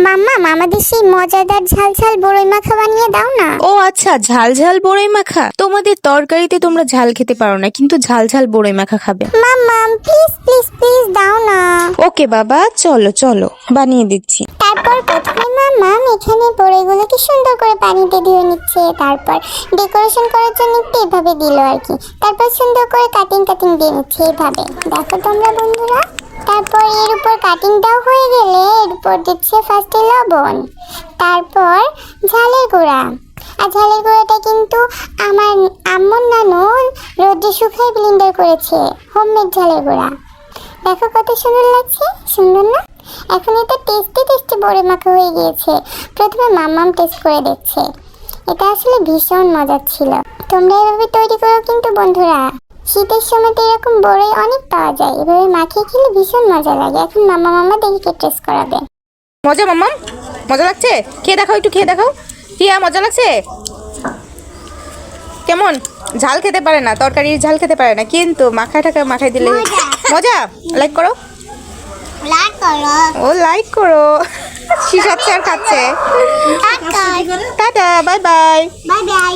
মাম্মা আমাদের সেই মজাদার ঝাল ঝাল বড়ই মাখা বানিয়ে দাও না। ও আচ্ছা, ঝাল ঝাল বড়ই মাখা। তোমাদের তরকারিতে তোমরা ঝাল খেতে পারো না, কিন্তু ঝাল ঝাল বড়ই মাখা খাবে। মাম্মা প্লিজ প্লিজ প্লিজ দাও না। ওকে বাবা, চলো চলো বানিয়ে দিচ্ছি। তারপর প্রথমে মাম্মা এখানে বড়ইগুলোকে সুন্দর করে পানিতে ধুয়ে নিচ্ছে, তারপর ডেকোরেশন করার জন্য একটু এভাবে দিল আর কি। তারপর সুন্দর করে কাটিং কাটিং দিয়ে নিচ্ছে এইভাবে, দেখো তোমরা বন্ধুরা। তারপর এর উপর কাটিংটাও হয়ে গেলে এর উপর দিচ্ছে ফার্স্টে লবণ, তারপর ঝালের গুঁড়া। আর ঝালের গুঁড়াটা কিন্তু আমার আম্মুর নানু রোদে শুকায় ব্লেন্ডার করেছে, হোমমেড ঝালের গুঁড়া। দেখো কত সুন্দর লাগছে, সুন্দর না? এখন এটা টেস্টি টেস্টি বড়ি মাখা হয়ে গিয়েছে। প্রথমে মাম্মাম টেস্ট করে দেখছে, এটা আসলে ভীষণ মজার ছিল। তোমরা এভাবে তৈরি করো কিন্তু বন্ধুরা। শীতের সময় তো এরকম বড়ই অনেক পাওয়া যায়, এভাবে মাখিয়ে খেলে ভীষণ মজা লাগে। এখন মাম্মা দেখে টেস্ট করাবে। মজা মাম্মা, মজা লাগছে? খেয়ে দেখাও, একটু খেয়ে দেখাও। টিয়া মজা লাগছে? কেমন? ঝাল খেতে পারে না, তরকারির ঝাল খেতে পারে না, কিন্তু মাখায় মাখায় দিলে মজা। লাইক করো, লাইক করো। ও লাইক করো। শিশাচ্ছে আর খাচ্ছে। Tata tata, bye bye. Bye bye.